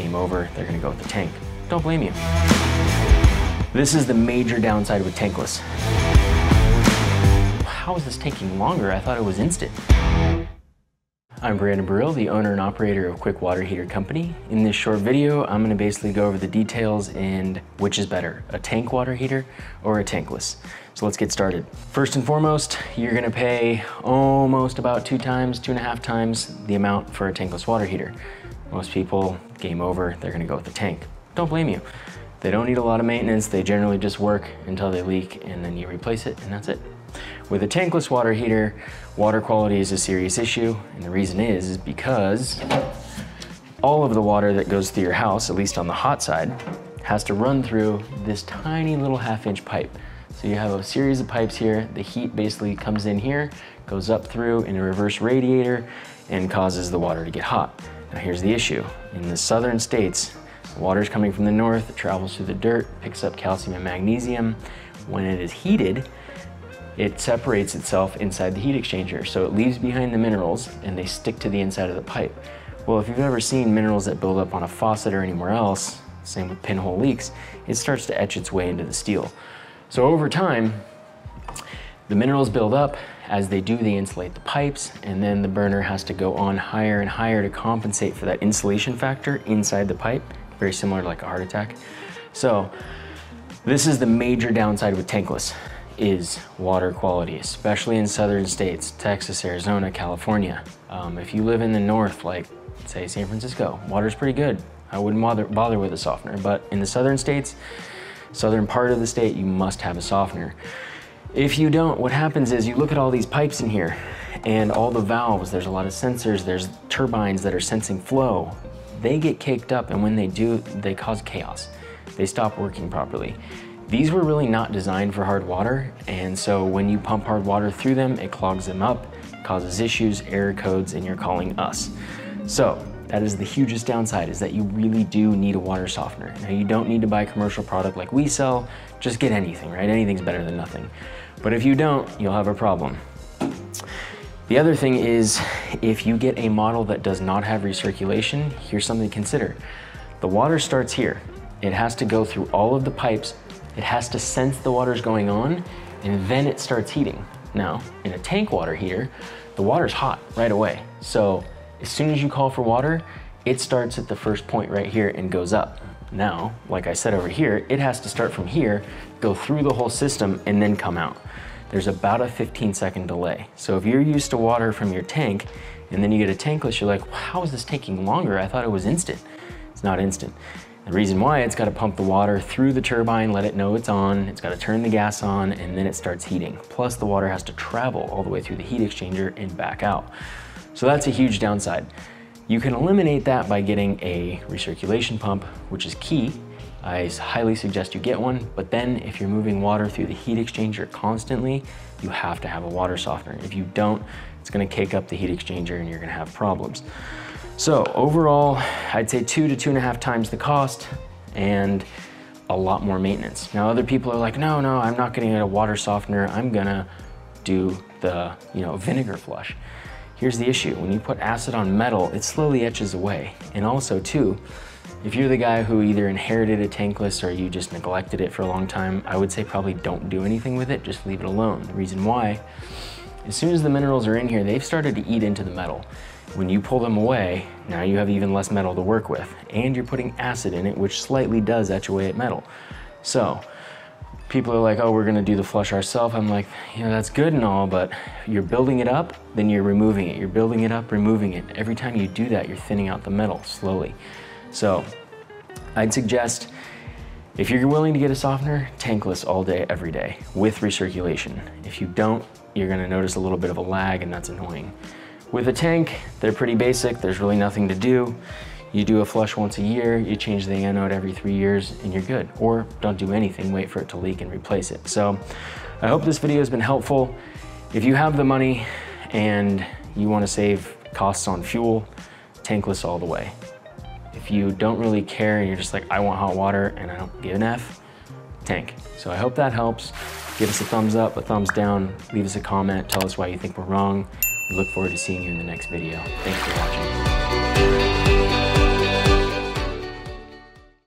game over, they're gonna go with the tank. Don't blame you. This is the major downside with tankless. How is this taking longer? I thought it was instant. I'm Brandon Burrill, the owner and operator of Quick Water Heater Company. In this short video, I'm gonna basically go over the details and which is better, a tank water heater or a tankless. So let's get started. First and foremost, you're gonna pay almost about 2.5 times the amount for a tankless water heater. Most people, game over, they're gonna go with the tank. Don't blame you. They don't need a lot of maintenance. They generally just work until they leak and then you replace it and that's it. With a tankless water heater, water quality is a serious issue, and the reason is because all of the water that goes through your house, at least on the hot side, has to run through this tiny little 1/2-inch pipe. So you have a series of pipes here. The heat basically comes in here, goes up through in a reverse radiator, and causes the water to get hot. Now here's the issue. In the southern states, the water's coming from the north, it travels through the dirt, picks up calcium and magnesium. When it is heated, it separates itself inside the heat exchanger. So it leaves behind the minerals and they stick to the inside of the pipe. Well, if you've ever seen minerals that build up on a faucet or anywhere else, same with pinhole leaks, it starts to etch its way into the steel. So over time, the minerals build up. As they do, they insulate the pipes, and then the burner has to go on higher and higher to compensate for that insulation factor inside the pipe, very similar to like a heart attack. So this is the major downside with tankless. Is water quality, especially in southern states, Texas, Arizona, California. If you live in the north, like say San Francisco, water's pretty good. I wouldn't bother with a softener, but in the southern states, southern part of the state, you must have a softener. If you don't, what happens is you look at all these pipes in here and all the valves, there's a lot of sensors, there's turbines that are sensing flow. They get caked up, and when they do, they cause chaos. They stop working properly. These were really not designed for hard water, and so when you pump hard water through them, it clogs them up, causes issues, error codes, and you're calling us. So that is the hugest downside, is that you really do need a water softener. Now you don't need to buy a commercial product like we sell, just get anything, right? Anything's better than nothing. But if you don't, you'll have a problem. The other thing is, if you get a model that does not have recirculation, here's something to consider. The water starts here. It has to go through all of the pipes. It has to sense the water's going on, and then it starts heating. Now, in a tank water heater, the water's hot right away. So as soon as you call for water, it starts at the first point right here and goes up. Now, like I said over here, it has to start from here, go through the whole system, and then come out. There's about a 15-second delay. So if you're used to water from your tank, and then you get a tankless, you're like, how is this taking longer? I thought it was instant. It's not instant. The reason why, it's got to pump the water through the turbine, let it know it's on, it's got to turn the gas on, and then it starts heating. Plus the water has to travel all the way through the heat exchanger and back out. So that's a huge downside. You can eliminate that by getting a recirculation pump, which is key. I highly suggest you get one, but then if you're moving water through the heat exchanger constantly, you have to have a water softener. If you don't, it's going to cake up the heat exchanger and you're going to have problems. So overall, I'd say 2 to 2.5 times the cost and a lot more maintenance. Now other people are like, no, I'm not gonna get a water softener. I'm gonna do the vinegar flush. Here's the issue. When you put acid on metal, it slowly etches away. And also too, if you're the guy who either inherited a tankless or you just neglected it for a long time, I would say probably don't do anything with it, just leave it alone. The reason why, as soon as the minerals are in here, they've started to eat into the metal. When you pull them away, now you have even less metal to work with, and you're putting acid in it, which slightly does etch away at metal. So people are like, oh, we're gonna do the flush ourselves. I'm like, that's good and all, but you're building it up, then you're removing it. You're building it up, removing it. Every time you do that, you're thinning out the metal slowly. So I'd suggest, if you're willing to get a softener, tankless all day, every day, with recirculation. If you don't, you're gonna notice a little bit of a lag, and that's annoying. With a tank, they're pretty basic. There's really nothing to do. You do a flush once a year, you change the anode every 3 years, and you're good. Or don't do anything, wait for it to leak and replace it. So I hope this video has been helpful. If you have the money and you want to save costs on fuel, tankless all the way. If you don't really care and you're just like, I want hot water and I don't give an F, tank. So I hope that helps. Give us a thumbs up, a thumbs down, leave us a comment, tell us why you think we're wrong. We look forward to seeing you in the next video. Thanks for watching.